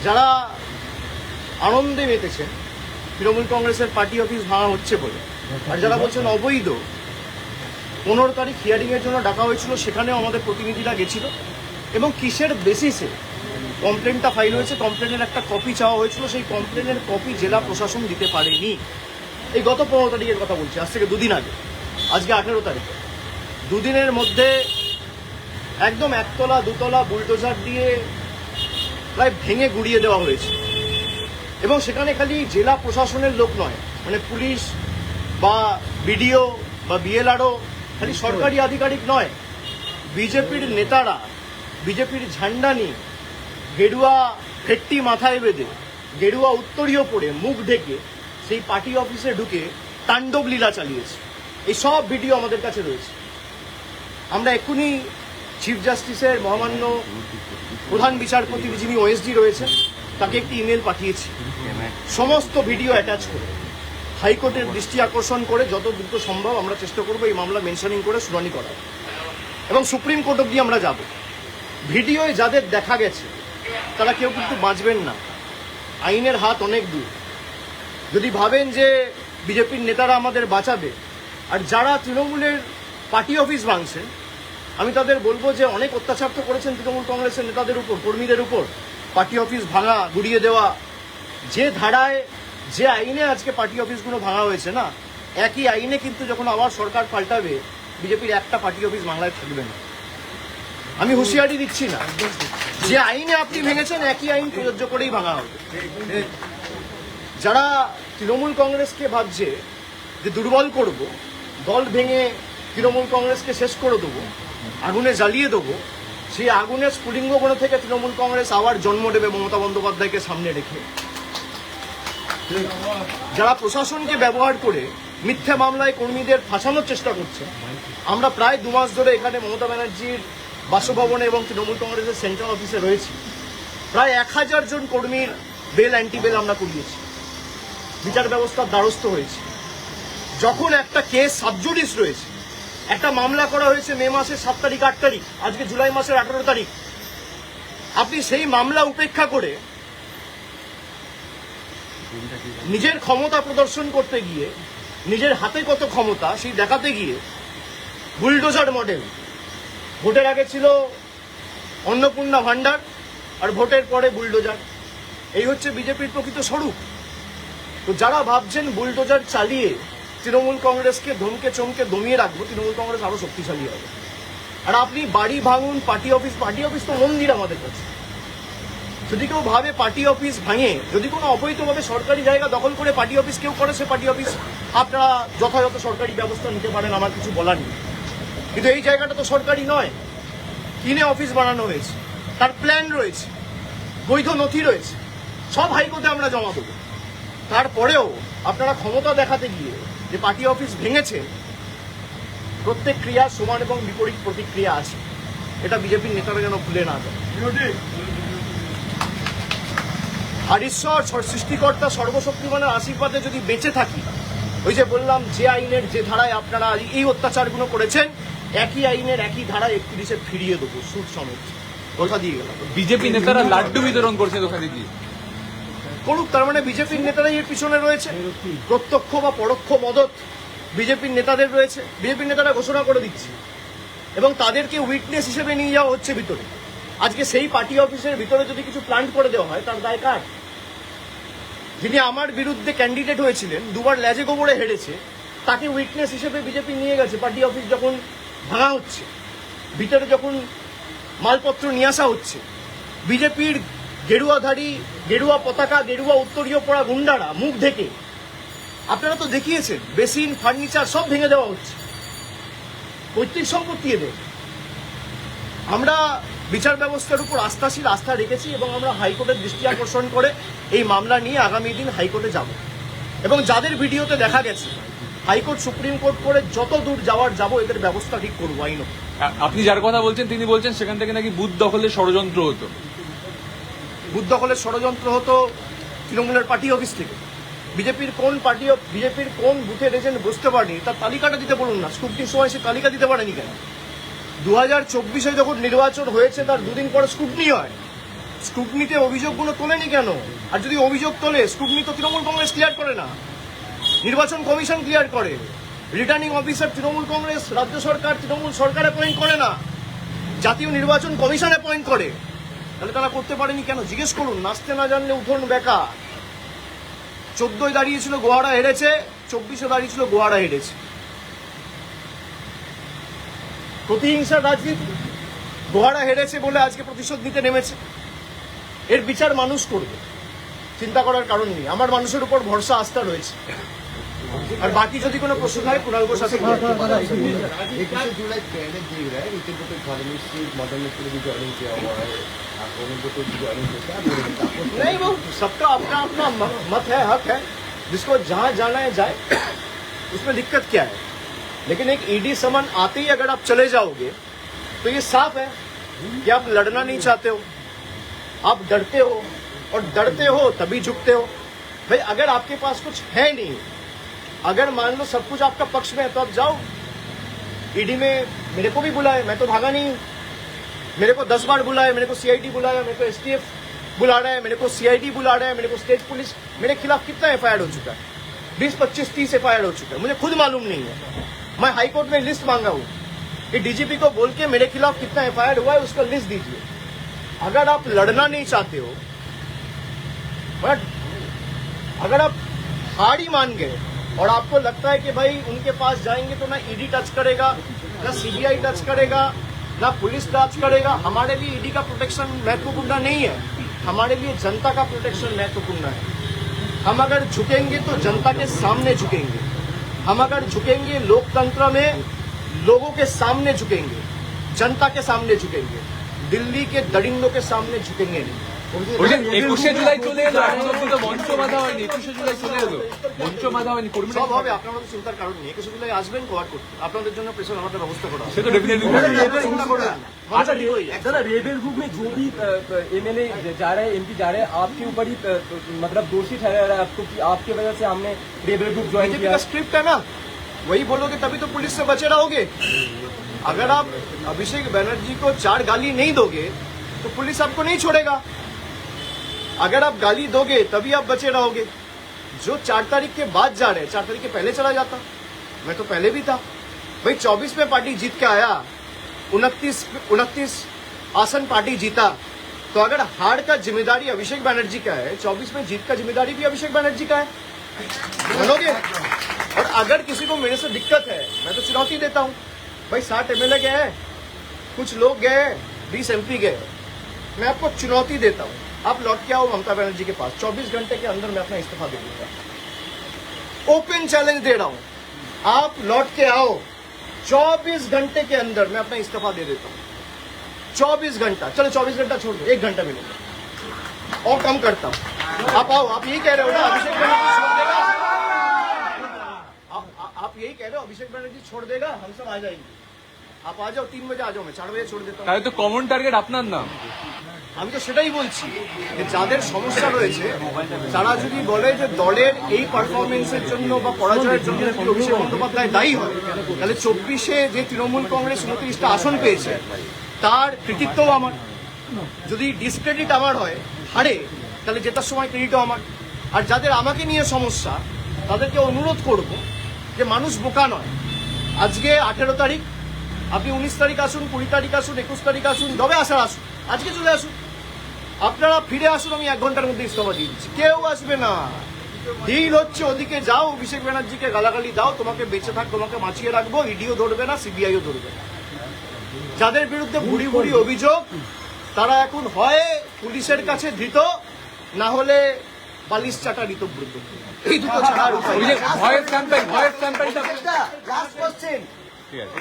যারা আনন্দে মেতেছেন তৃণমূল কংগ্রেসের পার্টি অফিস ভাঙা হচ্ছে বলে, আর যারা বলছেন অবৈধ, 15 তারিখ হিয়ারিংয়ের জন্য ডাকা হয়েছিল, সেখানেও আমাদের প্রতিনিধিরা গেছিল এবং কিসের বেসিসে কমপ্লেনটা ফাইল হয়েছে, কমপ্লেনের একটা কপি চাওয়া হয়েছিল, সেই কমপ্লেনের কপি জেলা প্রশাসন দিতে পারেনি। এই গত 15 তারিখের কথা বলছি, আজ থেকে দুদিন আগে, আজকে 18 তারিখে, দুদিনের মধ্যে একদম একতলা দুতলা বুলডোজার দিয়ে প্রায় ভেঙে গুড়িয়ে দেওয়া হয়েছে। এবং সেখানে খালি জেলা প্রশাসনের লোক নয়, মানে পুলিশ বা বিডিও বা বিএলআরও, খালি সরকারি আধিকারিক নয়, বিজেপির নেতারা বিজেপির ঝান্ডা নিয়ে গেরুয়া ফেট্টি মাথায় বেঁধে গেরুয়া উত্তরীয় পরে মুখ ঢেকে সেই পার্টি অফিসে ঢুকে তাণ্ডব লীলা চালিয়েছে। এই সব ভিডিও আমাদের কাছে রয়েছে। আমরা এক্ষুনি চিফ জাস্টিসের মহামান্য প্রধান বিচারপতি যিনি ওএসডি রয়েছেন তাকে একটি ইমেল পাঠিয়েছি, সমস্ত ভিডিও অ্যাটাচ করে হাইকোর্টের দৃষ্টি আকর্ষণ করে যত দ্রুত সম্ভব আমরা চেষ্টা করবো এই মামলা মেনশনিং করে শুনানি করার, এবং সুপ্রিম কোর্ট অব্দি আমরা যাব। ভিডিওয় যাদের দেখা গেছে তারা কেউ কিন্তু বাঁচবেন না, আইনের হাত অনেক দূর। যদি ভাবেন যে বিজেপির নেতারা আমাদের বাঁচাবে, আর যারা তৃণমূলের পার্টি অফিস ভাঙছেন, আমি তাদের বলবো যে অনেক অত্যাচার তো করেছেন তৃণমূল কংগ্রেসের নেতাদের উপর, কর্মীদের উপর, পার্টি অফিস ভাঙা, গুড়িয়ে দেওয়া। যে ধারায় যে আইনে আজকে পার্টি অফিসগুলো ভাঙা হয়েছে না, একই আইনে কিন্তু যখন আবার সরকার পাল্টাবে, বিজেপির একটা পার্টি অফিস বাংলায় থাকবে না। আমি হুঁশিয়ারি দিচ্ছি না, যে আইনে আপনি ভেঙেছেন একই আইন প্রযোজ্য করেই ভাঙা হবে। যারা তৃণমূল কংগ্রেসকে ভাবছে যে দুর্বল করব, দল ভেঙে তৃণমূল কংগ্রেসকে শেষ করে দেবো, আগুনে জ্বালিয়ে দেবো, সেই আগুনের স্ফুলিঙ্গ বন থেকে তৃণমূল কংগ্রেস আবার জন্ম নেবে মমতা বন্দ্যোপাধ্যায়কে সামনে রেখে। যারা প্রশাসনকে ব্যবহার করে মিথ্যা মামলায় কর্মীদের ফাঁসানোর চেষ্টা করছে, আমরা প্রায় 2 মাস ধরে এখানে মমতা ব্যানার্জির বাসভবনে এবং তৃণমূল কংগ্রেসের সেন্ট্রাল অফিসে রয়েছি। প্রায় 1000 জন কর্মীর বেল অ্যান্টি বেল আমরা করিয়েছি, বিচার ব্যবস্থার দ্বারস্থ হয়েছে। যখন একটা কেস সাবজুডিস রয়েছে, একটা মামলা করা হয়েছে মে মাসের 7 তারিখ 8 তারিখ, আজকে জুলাই মাসের 18 তারিখ, আপনি সেই মামলা উপেক্ষা করে নিজের ক্ষমতা প্রদর্শন করতে গিয়ে, নিজের হাতে কত ক্ষমতা সেই দেখাতে গিয়ে বুলডোজার মডেল, ভোটের আগে ছিল অন্নপূর্ণা ভান্ডার আর ভোটের পরে বুলডোজার, এই হচ্ছে বিজেপির প্রকৃত স্বরূপ। তো যারা ভাবছেন বুলডোজার চালিয়ে তৃণমূল কংগ্রেসকে ধমকে চমকে দমিয়ে রাখবো, তৃণমূল কংগ্রেস আরো শক্তিশালী হবে। আর আপনি বাড়ি ভাঙুন, পার্টি অফিস তো মন্দির আমাদের কাছে। যদি কেউ ভাবে পার্টি অফিস ভাঙে, যদি কোনো অবৈধভাবে সরকারি জায়গা দখল করে পার্টি অফিস কেউ করে, সে পার্টি অফিস আপনারা যথাযথ সরকারি ব্যবস্থা নিতে পারেন, আমার কিছু বলার নেই। কিন্তু এই জায়গাটা তো সরকারি নয়, কিনে অফিস বানানো হয়েছে, তার প্ল্যান রয়েছে, বৈধ নথি রয়েছে, সব হাইকোর্টে আমরা জমা দেবো। তারপরেও আপনারা ক্ষমতা দেখাতে গিয়ে যে পার্টি অফিস ভেঙেছে, প্রত্যেক ক্রিয়া সমান এবং বিপরীত প্রতিক্রিয়া আছে, এটা বিজেপির নেতারা যেন ভুলে না যায়। আর ঈশ্বর সৃষ্টিকর্তা সর্বশক্তিমানের আশীর্বাদে যদি বেঁচে থাকি, ওই যে বললাম যে আইনের যে ধারায় আপনারা এই অত্যাচারগুলো করেছেন, একই আইনের একই ধারায় 31-এ ফিরিয়ে দেবো, সুদ সমেত, কথা দিয়ে গেলাম। বিজেপি নেতারা লাড্ডু বিতরণ করছে দোকানে গিয়ে, করুক, তার মানে বিজেপির নেতারাই এর পিছনে রয়েছে, প্রত্যক্ষ বা পরোক্ষ মদত বিজেপির নেতাদের রয়েছে। বিজেপির নেতারা ঘোষণা করে দিচ্ছে এবং তাদেরকে উইটনেস হিসেবে নিয়ে যাওয়া হচ্ছে ভিতরে। আজকে সেই পার্টি অফিসের ভিতরে যদি কিছু প্ল্যান্ট করে দেওয়া হয়, তার দায় কার? যিনি আমার বিরুদ্ধে ক্যান্ডিডেট হয়েছিলেন, 2বার ল্যাজে গোবরে হেরেছে, তাকে উইটনেস হিসেবে বিজেপি নিয়ে গেছে। পার্টি অফিস যখন ভাঙা হচ্ছে, ভিতরে যখন মালপত্র নিয়ে আসা হচ্ছে, বিজেপির গেরুয়াধারী, গেরুয়া পতাকা, গেরুয়া উত্তরীয় পড়া গুন্ডারা মুখ ঢেকে, আপনারা তো দেখিয়েছেন, বেসিন, ফার্নিচার সব ভেঙে দেওয়া হচ্ছে, পৈতৃক সম্পত্তি এদের। আমরা বিচার ব্যবস্থার উপর আস্থা রেখেছি এবং আমরা হাইকোর্টের দৃষ্টি আকর্ষণ করে এই মামলা নিয়ে আগামী দিন হাইকোর্টে যাব, এবং যাদের ভিডিওতে দেখা গেছে হাইকোর্ট সুপ্রিম কোর্ট করে যত দূর যাওয়ার যাব, এদের ব্যবস্থা ঠিক করবো আইন। আপনি যার কথা বলছেন তিনি বলছেন সেখান থেকে নাকি বুথ দখলের ষড়যন্ত্র হতো। বুথ দখলের ষড়যন্ত্র হতো তৃণমূলের পার্টি অফিস থেকে। বিজেপির কোন বুথের এজেন্ট বুঝতে পারেনি, তার তালিকাটা দিতে বলুন না। স্ক্রুটিনির সময় সে তালিকা দিতে পারেনি কেন? 2024-এ যখন নির্বাচন হয়েছে তার 2 দিন পরে স্ক্রুটিনি হয়, স্ক্রুটনিতে অভিযোগগুলো তোলেনি কেন? আর যদি অভিযোগ তোলে, স্ক্রুটনি তো তৃণমূল কংগ্রেস ক্লিয়ার করে না, নির্বাচন কমিশন ক্লিয়ার করে, রিটার্নিং অফিসার তৃণমূল কংগ্রেস, রাজ্য সরকার তৃণমূল সরকার অ্যাপয়েন্ট করে না, জাতীয় নির্বাচন কমিশন অ্যাপয়েন্ট করে। তাহলে তারা করতে পারেনি কেন? জিজ্ঞেস করুন। নাচতে না জানলে উঠোন বেকা। 14 দাঁড়িয়েছিল গোহারা হেরেছে, 24 দাঁড়িয়েছিল গোহারা হেরেছে। প্রতিহিংসার রাজনীতি। গোহারা হেরেছে বলে আজকে প্রতিশোধ নিতে নেমেছে। এর বিচার মানুষ করবে, চিন্তা করার কারণ নেই। আমার মানুষের উপর ভরসা, আস্থা রয়েছে। আর বাকি যদি কোনো প্রশ্ন থাকে কুণাল ঘোষ আছে। 21 जुलाई पहले देख रहा है नीतिन को इकोनॉमिक्स से मॉडल में भी ज्वाइनिंग किया हुआ है, आपको को तो ज्वाइनिंग किया है। नहीं, वो सबका अपना अपना मत है, हक है, जिसको जहां जाना है जाए, उसमें दिक्कत क्या है? लेकिन एक ईडी समन आते ही अगर आप चले जाओगे तो ये साफ है कि आप लड़ना नहीं चाहते हो, आप डरते हो, और डरते हो तभी झुकते हो। भाई अगर आपके पास कुछ है नहीं, अगर मान लो सब कुछ आपका पक्ष में है, तो आप जाओ। ईडी में मेरे को भी बुलाए, मैं तो भागा नहीं हूं। मेरे को 10 बार बुलाए, मेरे को सीआईडी बुलाया, मेरे को एसटीएफ बुला रहा है, मेरे को सीआईडी बुला रहा है, मेरे को स्टेट पुलिस। मेरे खिलाफ कितना एफआईआर हो चुका है? 20, 25, 30 एफआईआर हो चुका है। मुझे खुद मालूम नहीं है। मैं हाईकोर्ट में लिस्ट मांगा हूं कि डीजीपी को बोल के मेरे खिलाफ कितना एफआईआर हुआ है उसका लिस्ट दीजिए। अगर आप लड़ना नहीं चाहते हो, बट अगर आप हार ही मान गए और आपको लगता है कि भाई उनके पास जाएंगे तो ना ईडी टच करेगा, ना सीबीआई टच करेगा, ना पुलिस टच करेगा। हमारे लिए ईडी का प्रोटेक्शन महत्वपूर्ण नहीं है, हमारे लिए जनता का प्रोटेक्शन महत्वपूर्ण है। हम अगर झुकेंगे तो जनता के सामने झुकेंगे, हम अगर झुकेंगे लोकतंत्र में लोगों के सामने झुकेंगे, जनता के सामने झुकेंगे, दिल्ली के दरिंदों के सामने झुकेंगे नहीं। বলছেন 21শে জুলাই চলে এলো, এখন অব্দি তো মঞ্চ বাঁধা হয়নি। 21শে জুলাই চলে এলো, মঞ্চ বাঁধা হয়নি। কর্মীরা সব হবে, আপনারা তো চিন্তার কারণ নেই। 21 জুলাই আসবেন কোয়ার করতে, আপনাদের জন্য প্রেশার আমাদের ব্যবস্থা করা হবে। সে তো ডেফিনেটলি চিন্তা করবেন না। अच्छा दादा रेबल ग्रुप में जो भी एमएलए जा रहे हैं, एमपी जा रहे हैं, आपके ऊपर ही मतलब दोषी ठहरा रहा है आपको कि आपकी वजह से हमने रेबल ग्रुप ज्वाइन बीजेपी किया। का स्क्रिप्ट है ना, वही बोलोगे तभी तो पुलिस से बचे रहोगे। अगर आप अभिषेक बनर्जी को 4 गाली नहीं दोगे तो पुलिस आपको नहीं छोड़ेगा। अगर आप गाली दोगे तभी आप बचे रहोगे। जो 4 तारीख के बाद जा रहे हैं, 4 तारीख के पहले चला जाता, मैं तो पहले भी था। भाई 24 में पार्टी जीत के आया, 29 आसन पार्टी जीता, तो अगर हार का जिम्मेदारी अभिषेक बनर्जी का है, 24 में जीत का जिम्मेदारी भी अभिषेक बनर्जी का है, मानोगे? और अगर किसी को मेरे से दिक्कत है, मैं तो चुनौती देता हूं। भाई 60 एमएलए गए हैं, कुछ लोग गए, 20 एमपी गए, मैं आपको चुनौती देता हूं, आप लौट के आओ ममता बनर्जी के पास, 24 घंटे के अंदर मैं अपना इस्तीफा दे दूंगा। ओपन चैलेंज दे रहा हूं, आप लौट के आओ, 24 घंटे के अंदर मैं अपना इस्तीफा दे देता हूं। 24 घंटा, चलो 24 घंटा छोड़ दो, 1 घंटा मिलेगा और कम करता हूं। आप आओ, आप यही कह रहे हो ना अभिषेक बनर्जी छोड़ देगा? आप यही कह रहे हो अभिषेक बनर्जी छोड़ देगा, हम सब आ जाएंगे। आप आ जाओ, 3 बजे आ जाओ, मैं 4 बजे छोड़ देता हूँ। তাহলে তো কমন টার্গেট আপনার নাম। আমি তো সেটাই বলছি যে যাদের সমস্যা রয়েছে তারা যদি বলে যে দলের এই পারফরমেন্সের জন্য বা পরাজয়ের জন্য যদি অভিষেক বন্দ্যোপাধ্যায় দায়ী হয়, তাহলে 24-এ যে তৃণমূল কংগ্রেস 29টা আসন পেয়েছে তার কৃতিত্বও আমার। যদি ডিসক্রেডিট আমার হয়, হারে, তাহলে জেতার সময় ক্রেডিটও আমার। আর যাদের আমাকে নিয়ে সমস্যা তাদেরকে অনুরোধ করব যে মানুষ বোকা নয়। আজকে 18 তারিখ, আপনি 19 তারিখ আসুন, 20 তারিখ আসুন, 21 তারিখ আসুন, যবে আসার আসুন, আজকে চলে আসুন। আপনারা ফিরে আসুন, আমি 1 ঘন্টার মধ্যে ইস্তফা দিয়ে দিচ্ছি। কেউ আসবে না। ডিল হচ্ছে ওদিকে যাও, অভিষেক ব্যানার্জিকে গালাগালি দাও, তোমাকে বেঁচে থাক, তোমাকে বাঁচিয়ে রাখবো, ইডিও ধরবে না, সিবিআইও ধরবে না। যাদের বিরুদ্ধে ভুড়ি ভুড়ি অভিযোগ তারা এখন হয় পুলিশের কাছে ধৃত, না হলে বালিশ চাটা ঋতব্রত। এই দুটো ছাড়া আর উপায় নেই। ভয়েস ক্যাম্পেইন, ভয়েস ক্যাম্পেইনটা লাস্ট কোশ্চেন, ঠিক আছে।